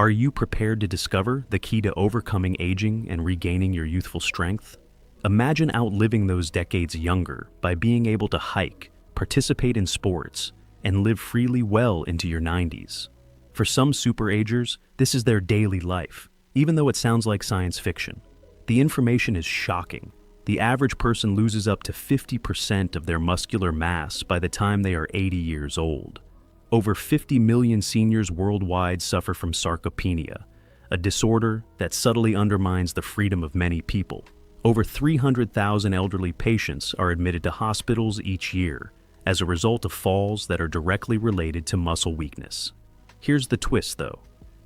Are you prepared to discover the key to overcoming aging and regaining your youthful strength? Imagine outliving those decades younger by being able to hike, participate in sports, and live freely well into your 90s. For some superagers, this is their daily life, even though it sounds like science fiction. The information is shocking. The average person loses up to 50% of their muscular mass by the time they are 80 years old. Over 50 million seniors worldwide suffer from sarcopenia, a disorder that subtly undermines the freedom of many people. Over 300,000 elderly patients are admitted to hospitals each year as a result of falls that are directly related to muscle weakness. Here's the twist, though.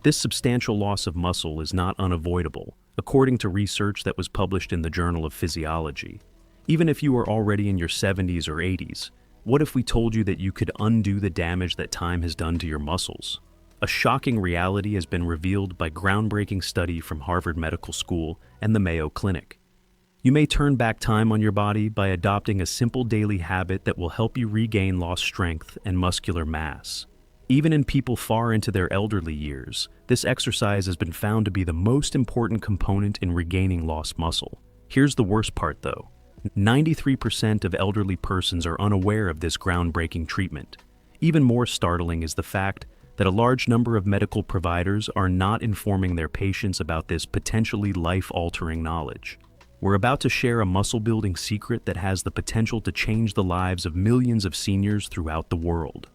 This substantial loss of muscle is not unavoidable, according to research that was published in the Journal of Physiology. Even if you are already in your 70s or 80s, what if we told you that you could undo the damage that time has done to your muscles? A shocking reality has been revealed by groundbreaking study from Harvard Medical School and the Mayo Clinic. You may turn back time on your body by adopting a simple daily habit that will help you regain lost strength and muscular mass. Even in people far into their elderly years, this exercise has been found to be the most important component in regaining lost muscle. Here's the worst part, though. 93% of elderly persons are unaware of this groundbreaking treatment. Even more startling is the fact that a large number of medical providers are not informing their patients about this potentially life-altering knowledge. We're about to share a muscle-building secret that has the potential to change the lives of millions of seniors throughout the world.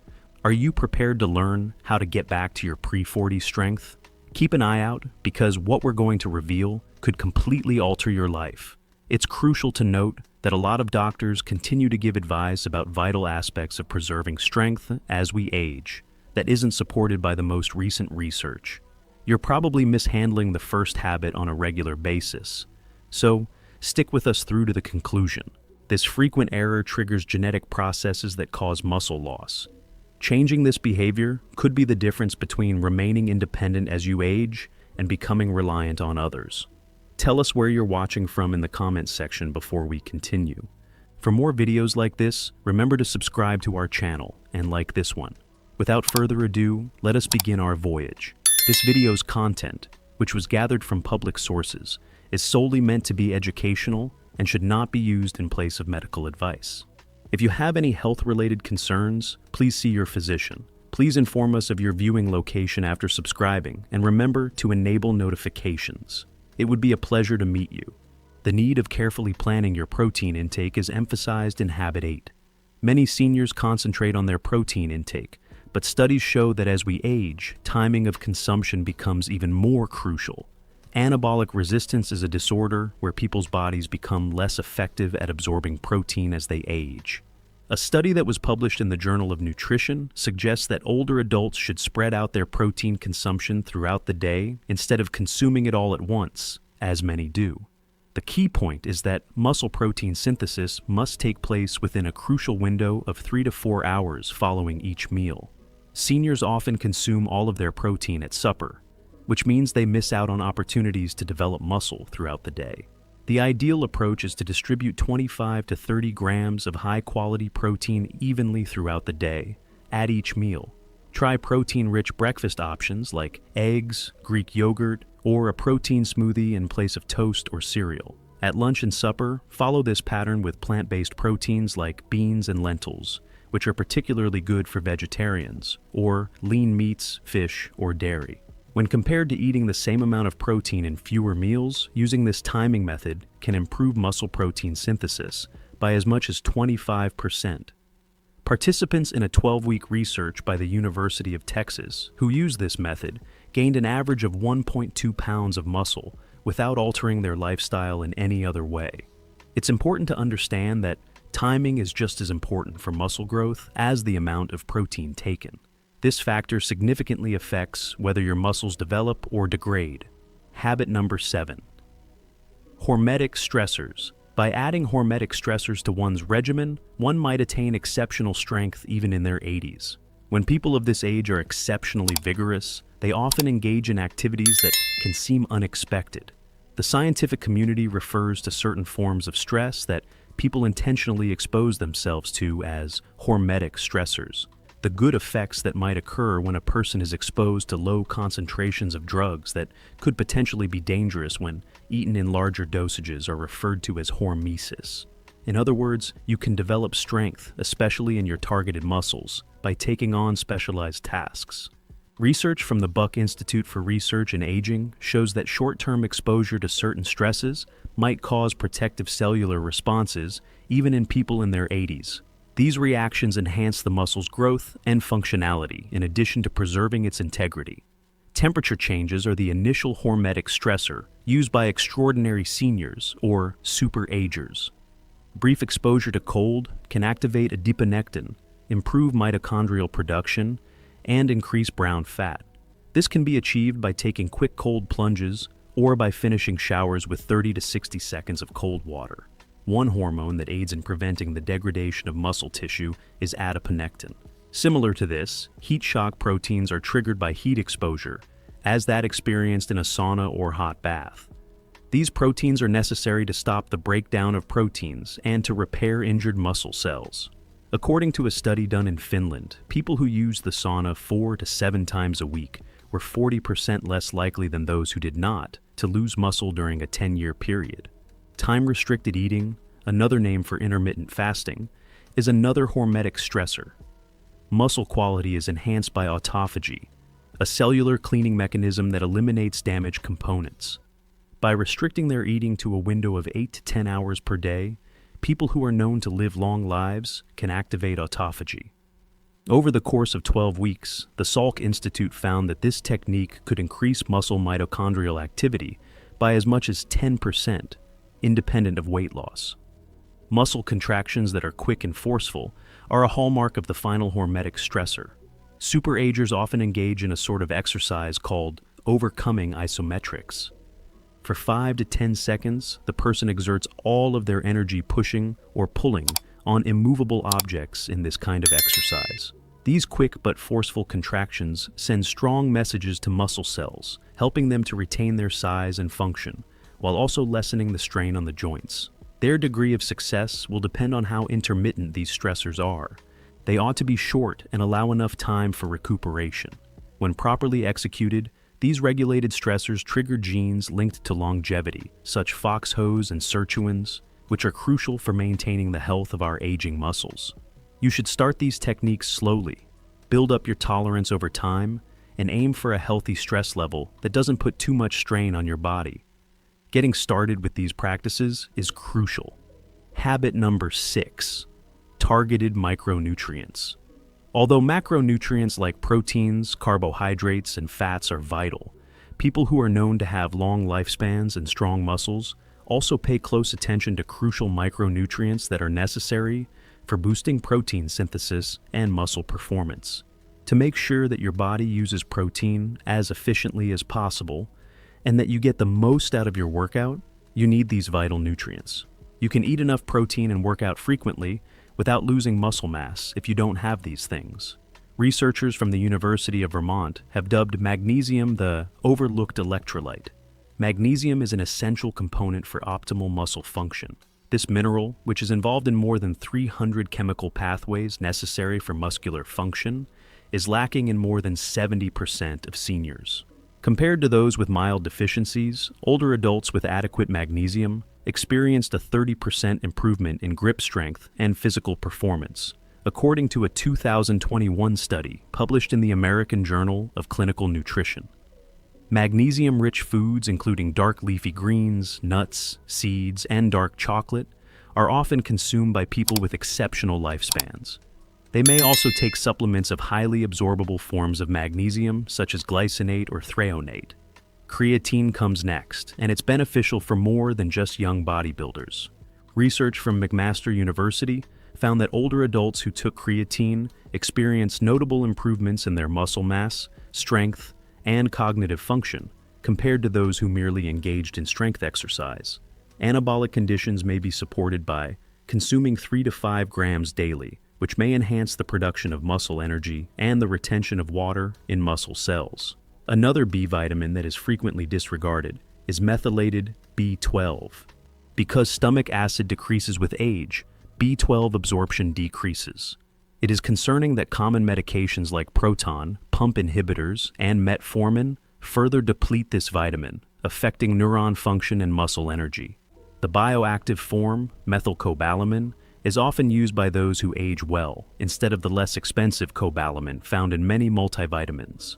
Are you prepared to learn how to get back to your pre-40 strength? Keep an eye out, because what we're going to reveal could completely alter your life. It's crucial to note that a lot of doctors continue to give advice about vital aspects of preserving strength as we age that isn't supported by the most recent research. You're probably mishandling the first habit on a regular basis. So, stick with us through to the conclusion. This frequent error triggers genetic processes that cause muscle loss. Changing this behavior could be the difference between remaining independent as you age and becoming reliant on others. Tell us where you're watching from in the comments section before we continue. For more videos like this, remember to subscribe to our channel and like this one. Without further ado, let us begin our voyage. This video's content, which was gathered from public sources, is solely meant to be educational and should not be used in place of medical advice. If you have any health-related concerns, please see your physician. Please inform us of your viewing location after subscribing, and remember to enable notifications. It would be a pleasure to meet you. The need of carefully planning your protein intake is emphasized in Habit 8. Many seniors concentrate on their protein intake, but studies show that as we age, timing of consumption becomes even more crucial. Anabolic resistance is a disorder where people's bodies become less effective at absorbing protein as they age. A study that was published in the Journal of Nutrition suggests that older adults should spread out their protein consumption throughout the day instead of consuming it all at once, as many do. The key point is that muscle protein synthesis must take place within a crucial window of 3 to 4 hours following each meal. Seniors often consume all of their protein at supper, which means they miss out on opportunities to develop muscle throughout the day. The ideal approach is to distribute 25 to 30 grams of high-quality protein evenly throughout the day, at each meal. Try protein-rich breakfast options like eggs, Greek yogurt, or a protein smoothie in place of toast or cereal. At lunch and supper, follow this pattern with plant-based proteins like beans and lentils, which are particularly good for vegetarians, or lean meats, fish, or dairy. When compared to eating the same amount of protein in fewer meals, using this timing method can improve muscle protein synthesis by as much as 25%. Participants in a 12-week research by the University of Texas who used this method gained an average of 1.2 pounds of muscle without altering their lifestyle in any other way. It's important to understand that timing is just as important for muscle growth as the amount of protein taken. This factor significantly affects whether your muscles develop or degrade. Habit number 7. Hormetic stressors. By adding hormetic stressors to one's regimen, one might attain exceptional strength even in their 80s. When people of this age are exceptionally vigorous, they often engage in activities that can seem unexpected. The scientific community refers to certain forms of stress that people intentionally expose themselves to as hormetic stressors. the good effects that might occur when a person is exposed to low concentrations of drugs that could potentially be dangerous when eaten in larger dosages are referred to as hormesis. In other words, you can develop strength, especially in your targeted muscles, by taking on specialized tasks. Research from the Buck Institute for Research in Aging shows that short-term exposure to certain stresses might cause protective cellular responses even in people in their 80s. These reactions enhance the muscle's growth and functionality in addition to preserving its integrity. Temperature changes are the initial hormetic stressor used by extraordinary seniors or superagers. Brief exposure to cold can activate adiponectin, improve mitochondrial production, and increase brown fat. This can be achieved by taking quick cold plunges or by finishing showers with 30 to 60 seconds of cold water. One hormone that aids in preventing the degradation of muscle tissue is adiponectin. Similar to this, heat shock proteins are triggered by heat exposure, as that experienced in a sauna or hot bath. These proteins are necessary to stop the breakdown of proteins and to repair injured muscle cells. According to a study done in Finland, people who used the sauna 4 to 7 times a week were 40% less likely than those who did not to lose muscle during a 10-year period. Time-restricted eating, another name for intermittent fasting, is another hormetic stressor. Muscle quality is enhanced by autophagy, a cellular cleaning mechanism that eliminates damaged components. By restricting their eating to a window of 8 to 10 hours per day, people who are known to live long lives can activate autophagy. Over the course of 12 weeks, the Salk Institute found that this technique could increase muscle mitochondrial activity by as much as 10%, independent of weight loss. Muscle contractions that are quick and forceful are a hallmark of the final hormetic stressor. Superagers often engage in a sort of exercise called overcoming isometrics. For 5 to 10 seconds, the person exerts all of their energy pushing or pulling on immovable objects in this kind of exercise. These quick but forceful contractions send strong messages to muscle cells, helping them to retain their size and function, while also lessening the strain on the joints. Their degree of success will depend on how intermittent these stressors are. They ought to be short and allow enough time for recuperation. When properly executed, these regulated stressors trigger genes linked to longevity, such foxhose and sirtuins, which are crucial for maintaining the health of our aging muscles. You should start these techniques slowly, build up your tolerance over time, and aim for a healthy stress level that doesn't put too much strain on your body. Getting started with these practices is crucial. Habit number 6, targeted micronutrients. Although macronutrients like proteins, carbohydrates, and fats are vital, people who are known to have long lifespans and strong muscles also pay close attention to crucial micronutrients that are necessary for boosting protein synthesis and muscle performance. To make sure that your body uses protein as efficiently as possible and that you get the most out of your workout, you need these vital nutrients. You can eat enough protein and work out frequently without losing muscle mass if you don't have these things. Researchers from the University of Vermont have dubbed magnesium the overlooked electrolyte. Magnesium is an essential component for optimal muscle function. This mineral, which is involved in more than 300 chemical pathways necessary for muscular function, is lacking in more than 70% of seniors. Compared to those with mild deficiencies, older adults with adequate magnesium experienced a 30% improvement in grip strength and physical performance, according to a 2021 study published in the American Journal of Clinical Nutrition. Magnesium-rich foods, including dark leafy greens, nuts, seeds, and dark chocolate, are often consumed by people with exceptional lifespans. They may also take supplements of highly absorbable forms of magnesium, such as glycinate or threonate. Creatine comes next, and it's beneficial for more than just young bodybuilders. Research from McMaster University found that older adults who took creatine experienced notable improvements in their muscle mass, strength, and cognitive function compared to those who merely engaged in strength exercise. Anabolic conditions may be supported by consuming 3 to 5 grams daily, which may enhance the production of muscle energy and the retention of water in muscle cells. Another B vitamin that is frequently disregarded is methylated B12. Because stomach acid decreases with age, B12 absorption decreases. It is concerning that common medications like proton, pump inhibitors, and metformin further deplete this vitamin, affecting neuron function and muscle energy. The bioactive form, methylcobalamin, is often used by those who age well, instead of the less expensive cobalamin found in many multivitamins.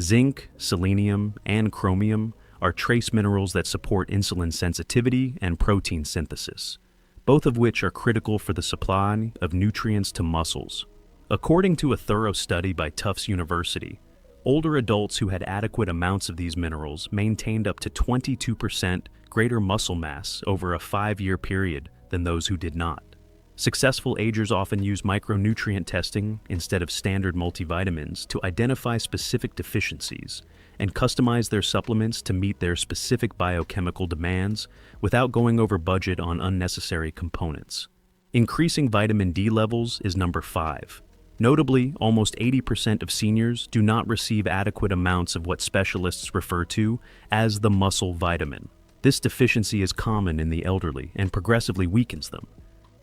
Zinc, selenium, and chromium are trace minerals that support insulin sensitivity and protein synthesis, both of which are critical for the supply of nutrients to muscles. According to a thorough study by Tufts University, older adults who had adequate amounts of these minerals maintained up to 22% greater muscle mass over a 5-year period than those who did not. Successful agers often use micronutrient testing instead of standard multivitamins to identify specific deficiencies and customize their supplements to meet their specific biochemical demands without going over budget on unnecessary components. Increasing vitamin D levels is number 5. Notably, almost 80% of seniors do not receive adequate amounts of what specialists refer to as the muscle vitamin. This deficiency is common in the elderly and progressively weakens them.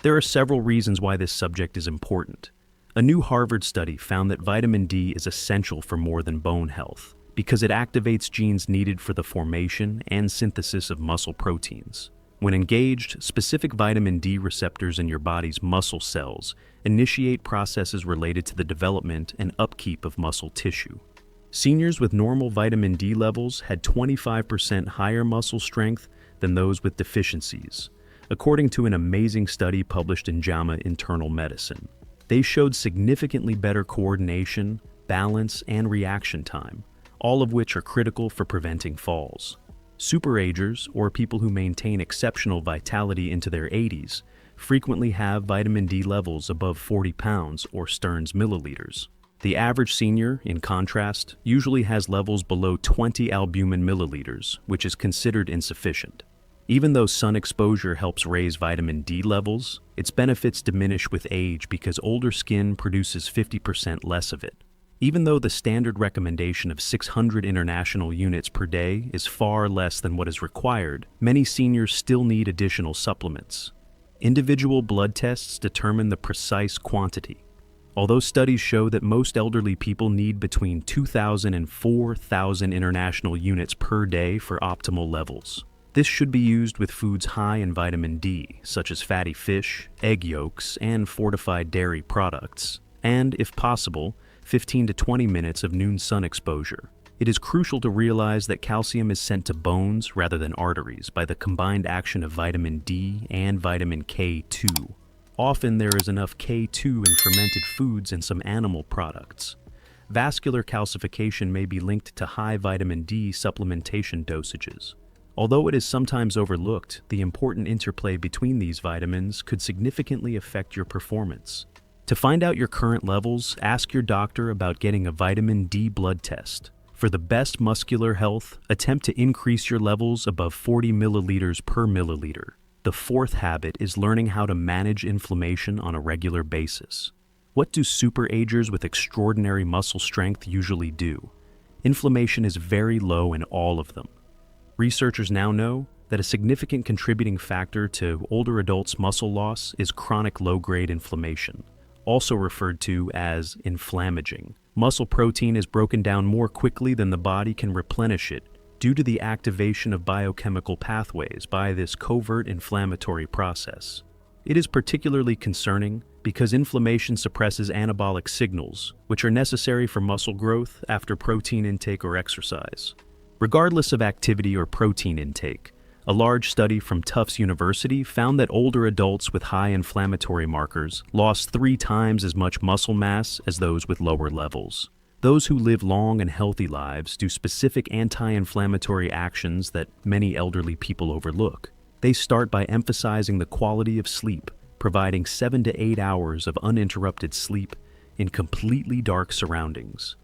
There are several reasons why this subject is important. A new Harvard study found that vitamin D is essential for more than bone health because it activates genes needed for the formation and synthesis of muscle proteins. When engaged, specific vitamin D receptors in your body's muscle cells initiate processes related to the development and upkeep of muscle tissue. Seniors with normal vitamin D levels had 25% higher muscle strength than those with deficiencies, according to an amazing study published in JAMA Internal Medicine. They showed significantly better coordination, balance, and reaction time, all of which are critical for preventing falls. Superagers, or people who maintain exceptional vitality into their 80s, frequently have vitamin D levels above 40 pounds or Stearns milliliters. The average senior, in contrast, usually has levels below 20 albumin milliliters, which is considered insufficient. Even though sun exposure helps raise vitamin D levels, its benefits diminish with age because older skin produces 50% less of it. Even though the standard recommendation of 600 international units per day is far less than what is required, many seniors still need additional supplements. Individual blood tests determine the precise quantity. Although studies show that most elderly people need between 2,000 and 4,000 international units per day for optimal levels. This should be used with foods high in vitamin D, such as fatty fish, egg yolks, and fortified dairy products, and, if possible, 15 to 20 minutes of noon sun exposure. It is crucial to realize that calcium is sent to bones rather than arteries by the combined action of vitamin D and vitamin K2. Often there is enough K2 in fermented foods and some animal products. Vascular calcification may be linked to high vitamin D supplementation dosages. Although it is sometimes overlooked, the important interplay between these vitamins could significantly affect your performance. To find out your current levels, ask your doctor about getting a vitamin D blood test. For the best muscular health, attempt to increase your levels above 40 milliliters per milliliter. The fourth habit is learning how to manage inflammation on a regular basis. What do superagers with extraordinary muscle strength usually do? Inflammation is very low in all of them. Researchers now know that a significant contributing factor to older adults' muscle loss is chronic low-grade inflammation, also referred to as inflammaging. Muscle protein is broken down more quickly than the body can replenish it due to the activation of biochemical pathways by this covert inflammatory process. It is particularly concerning because inflammation suppresses anabolic signals, which are necessary for muscle growth after protein intake or exercise. Regardless of activity or protein intake, a large study from Tufts University found that older adults with high inflammatory markers lost 3 times as much muscle mass as those with lower levels. Those who live long and healthy lives do specific anti-inflammatory actions that many elderly people overlook. They start by emphasizing the quality of sleep, providing 7 to 8 hours of uninterrupted sleep in completely dark surroundings.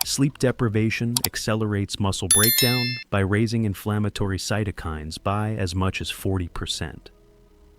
Sleep deprivation accelerates muscle breakdown by raising inflammatory cytokines by as much as 40%.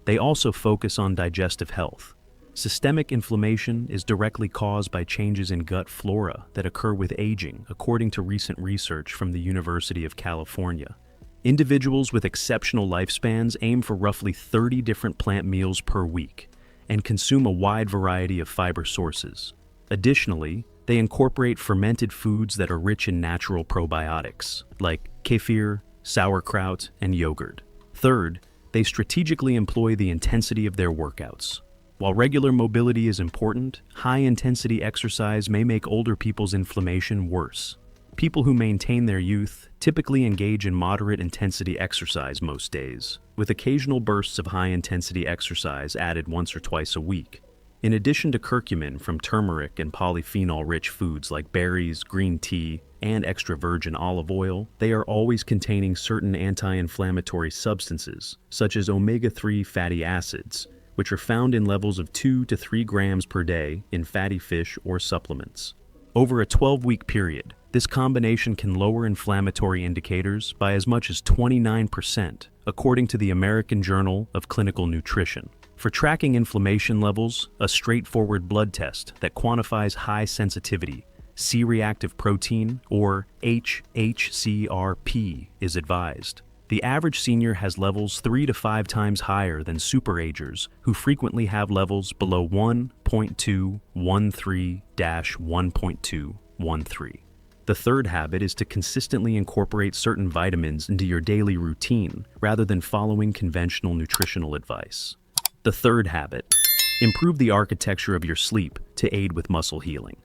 They also focus on digestive health. Systemic inflammation is directly caused by changes in gut flora that occur with aging, according to recent research from the University of California. Individuals with exceptional lifespans aim for roughly 30 different plant meals per week, and consume a wide variety of fiber sources. Additionally, they incorporate fermented foods that are rich in natural probiotics, like kefir, sauerkraut, and yogurt. Third, they strategically employ the intensity of their workouts. While regular mobility is important, high-intensity exercise may make older people's inflammation worse. People who maintain their youth typically engage in moderate-intensity exercise most days, with occasional bursts of high-intensity exercise added once or twice a week. In addition to curcumin from turmeric and polyphenol-rich foods like berries, green tea, and extra virgin olive oil, they are always containing certain anti-inflammatory substances, such as omega-3 fatty acids, which are found in levels of 2 to 3 grams per day in fatty fish or supplements. Over a 12-week period, this combination can lower inflammatory indicators by as much as 29%, according to the American Journal of Clinical Nutrition. For tracking inflammation levels, a straightforward blood test that quantifies high sensitivity, C-reactive protein, or HHCRP, is advised. The average senior has levels 3 to 5 times higher than superagers, who frequently have levels below 1.213-1.213. The third habit is to consistently incorporate certain vitamins into your daily routine rather than following conventional nutritional advice. The third habit: improve the architecture of your sleep to aid with muscle healing.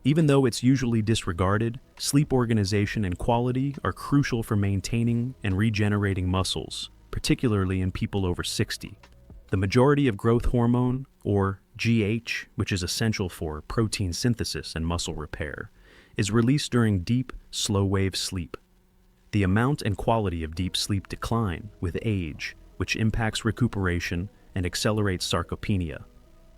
Even though it's usually disregarded, sleep organization and quality are crucial for maintaining and regenerating muscles, particularly in people over 60. The majority of growth hormone, or GH, which is essential for protein synthesis and muscle repair, is released during deep, slow-wave sleep. The amount and quality of deep sleep decline with age, which impacts recuperation and accelerates sarcopenia.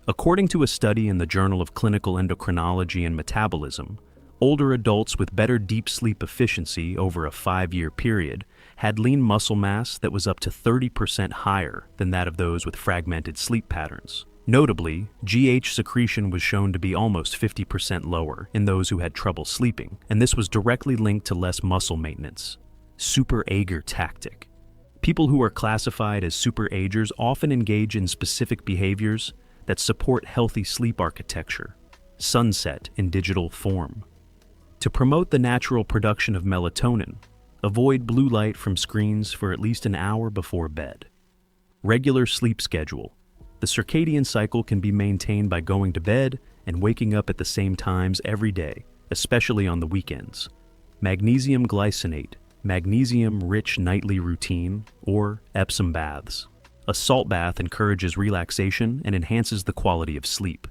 According to a study in the Journal of Clinical Endocrinology and Metabolism, older adults with better deep sleep efficiency over a 5-year period had lean muscle mass that was up to 30% higher than that of those with fragmented sleep patterns. Notably, GH secretion was shown to be almost 50% lower in those who had trouble sleeping, and this was directly linked to less muscle maintenance. Super-ager tactic. People who are classified as super-agers often engage in specific behaviors that support healthy sleep architecture, sunset in digital form. To promote the natural production of melatonin, avoid blue light from screens for at least an hour before bed. Regular sleep schedule. The circadian cycle can be maintained by going to bed and waking up at the same times every day, especially on the weekends. Magnesium glycinate, magnesium-rich nightly routine, or Epsom baths. A salt bath encourages relaxation and enhances the quality of sleep.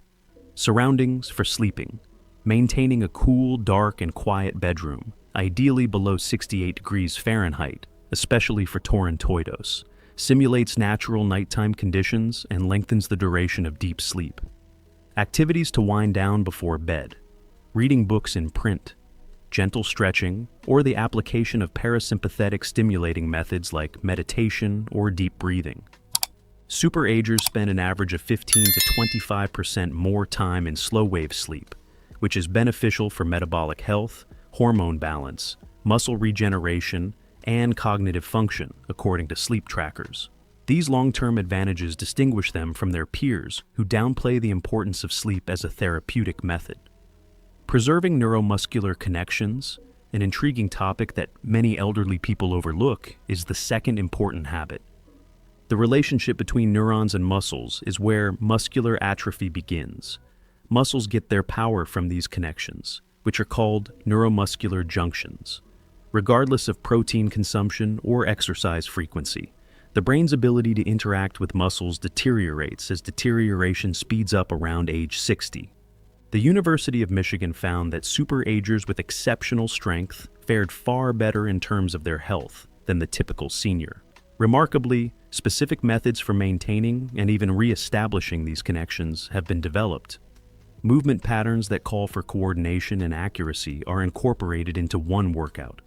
Surroundings for sleeping. Maintaining a cool, dark, and quiet bedroom, ideally below 68 degrees Fahrenheit, especially for torontoidos, simulates natural nighttime conditions and lengthens the duration of deep sleep. Activities to wind down before bed. Reading books in print, gentle stretching, or the application of parasympathetic stimulating methods like meditation or deep breathing. Superagers spend an average of 15 to 25% more time in slow-wave sleep, which is beneficial for metabolic health, hormone balance, muscle regeneration, and cognitive function, according to sleep trackers. These long-term advantages distinguish them from their peers who downplay the importance of sleep as a therapeutic method. Preserving neuromuscular connections, an intriguing topic that many elderly people overlook, is the second important habit. The relationship between neurons and muscles is where muscular atrophy begins. Muscles get their power from these connections, which are called neuromuscular junctions. Regardless of protein consumption or exercise frequency, the brain's ability to interact with muscles deteriorates as deterioration speeds up around age 60. The University of Michigan found that superagers with exceptional strength fared far better in terms of their health than the typical senior. Remarkably, specific methods for maintaining and even re-establishing these connections have been developed. Movement patterns that call for coordination and accuracy are incorporated into one workout.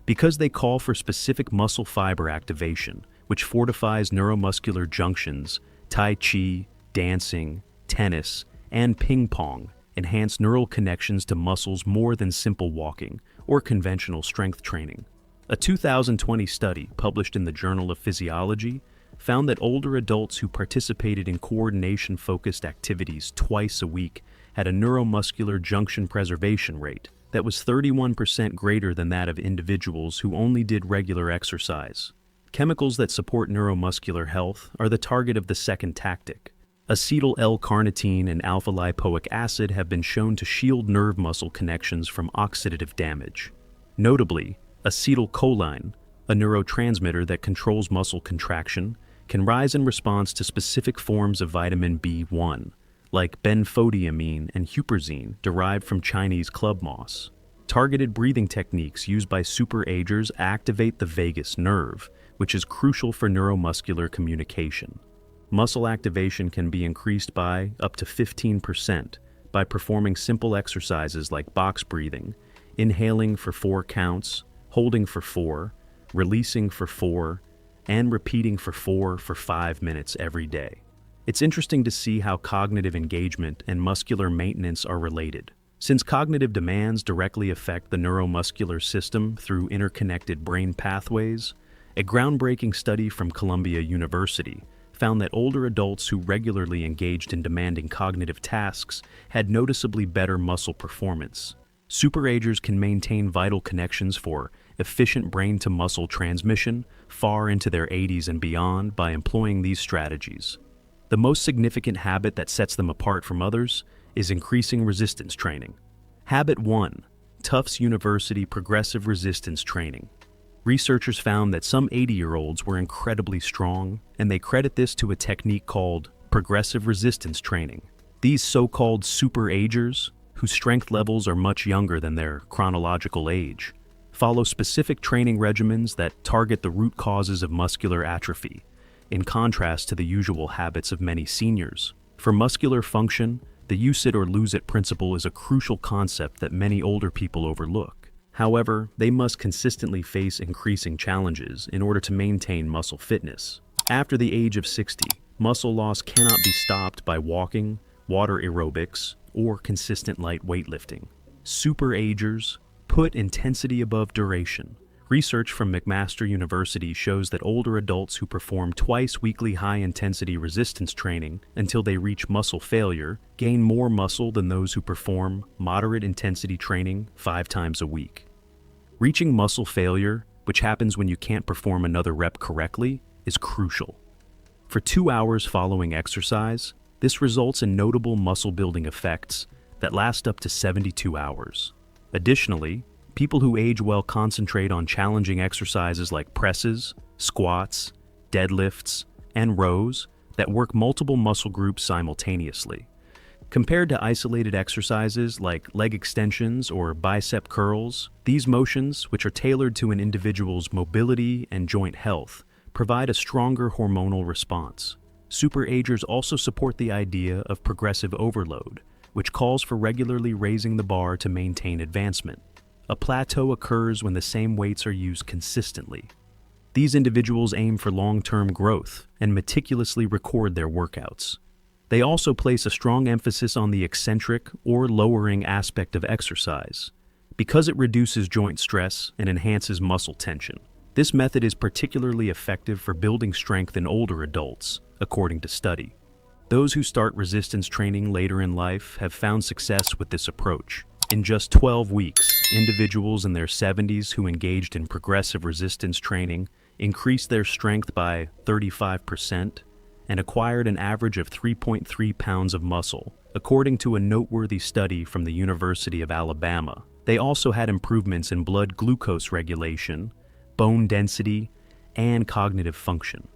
Because they call for specific muscle fiber activation, which fortifies neuromuscular junctions, Tai Chi, dancing, tennis, and ping pong enhance neural connections to muscles more than simple walking or conventional strength training. A 2020 study published in the Journal of Physiology found that older adults who participated in coordination-focused activities twice a week had a neuromuscular junction preservation rate that was 31% greater than that of individuals who only did regular exercise. Chemicals that support neuromuscular health are the target of the second tactic. Acetyl L-carnitine and alpha-lipoic acid have been shown to shield nerve muscle connections from oxidative damage. Notably, acetylcholine, a neurotransmitter that controls muscle contraction, can rise in response to specific forms of vitamin B1, like benfotiamine and huperzine derived from Chinese club moss. Targeted breathing techniques used by superagers activate the vagus nerve, which is crucial for neuromuscular communication. Muscle activation can be increased by up to 15% by performing simple exercises like box breathing, inhaling for 4 counts, holding for 4, releasing for 4, and repeating for 5 minutes every day. It's interesting to see how cognitive engagement and muscular maintenance are related. Since cognitive demands directly affect the neuromuscular system through interconnected brain pathways, a groundbreaking study from Columbia University found that older adults who regularly engaged in demanding cognitive tasks had noticeably better muscle performance. Superagers can maintain vital connections for efficient brain-to-muscle transmission far into their 80s and beyond by employing these strategies. The most significant habit that sets them apart from others is increasing resistance training. Habit 1. Tufts University Progressive Resistance Training. Researchers found that some 80-year-olds were incredibly strong, and they credit this to a technique called progressive resistance training. These so-called superagers, whose strength levels are much younger than their chronological age, follow specific training regimens that target the root causes of muscular atrophy, in contrast to the usual habits of many seniors. For muscular function, the use it or lose it principle is a crucial concept that many older people overlook. However, they must consistently face increasing challenges in order to maintain muscle fitness. After the age of 60, muscle loss cannot be stopped by walking, water aerobics, or consistent light weightlifting. Superagers put intensity above duration. Research from McMaster University shows that older adults who perform twice-weekly high-intensity resistance training until they reach muscle failure gain more muscle than those who perform moderate-intensity training 5 times a week. Reaching muscle failure, which happens when you can't perform another rep correctly, is crucial. For 2 hours following exercise, this results in notable muscle-building effects that last up to 72 hours. Additionally, people who age well concentrate on challenging exercises like presses, squats, deadlifts, and rows that work multiple muscle groups simultaneously. Compared to isolated exercises like leg extensions or bicep curls, these motions, which are tailored to an individual's mobility and joint health, provide a stronger hormonal response. Superagers also support the idea of progressive overload, which calls for regularly raising the bar to maintain advancement. A plateau occurs when the same weights are used consistently. These individuals aim for long-term growth and meticulously record their workouts. They also place a strong emphasis on the eccentric or lowering aspect of exercise, because it reduces joint stress and enhances muscle tension. This method is particularly effective for building strength in older adults, according to study. Those who start resistance training later in life have found success with this approach. In just 12 weeks, individuals in their 70s who engaged in progressive resistance training increased their strength by 35% and acquired an average of 3.3 pounds of muscle, according to a noteworthy study from the University of Alabama. They also had improvements in blood glucose regulation, bone density, and cognitive function.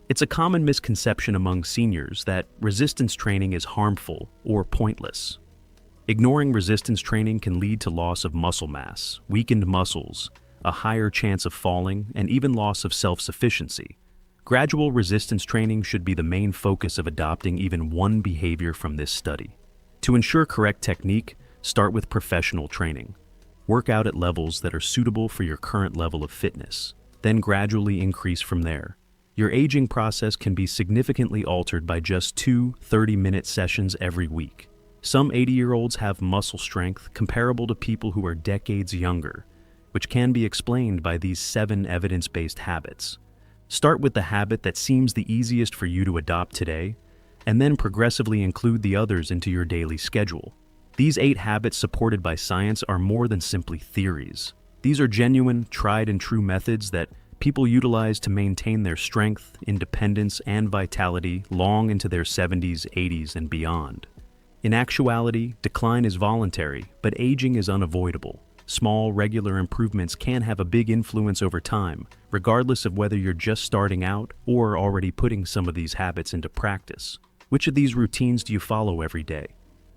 It's a common misconception among seniors that resistance training is harmful or pointless. Ignoring resistance training can lead to loss of muscle mass, weakened muscles, a higher chance of falling, and even loss of self-sufficiency. Gradual resistance training should be the main focus of adopting even one behavior from this study. To ensure correct technique, start with professional training. Work out at levels that are suitable for your current level of fitness, then gradually increase from there. Your aging process can be significantly altered by just 2 30-minute sessions every week. Some 80-year-olds have muscle strength comparable to people who are decades younger, which can be explained by these 7 evidence-based habits. Start with the habit that seems the easiest for you to adopt today, and then progressively include the others into your daily schedule. These 8 habits supported by science are more than simply theories. These are genuine, tried and true methods that people utilize to maintain their strength, independence, and vitality long into their 70s, 80s, and beyond. In actuality, decline is voluntary, but aging is unavoidable. Small, regular improvements can have a big influence over time, regardless of whether you're just starting out or already putting some of these habits into practice. Which of these routines do you follow every day?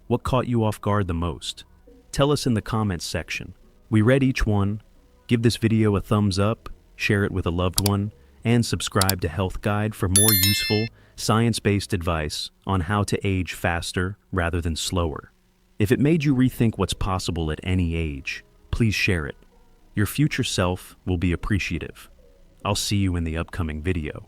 What caught you off guard the most? Tell us in the comments section. We read each one. Give this video a thumbs up, share it with a loved one, and subscribe to Health Guide for more useful, science-based advice on how to age faster rather than slower. If it made you rethink what's possible at any age, please share it. Your future self will be appreciative. I'll see you in the upcoming video.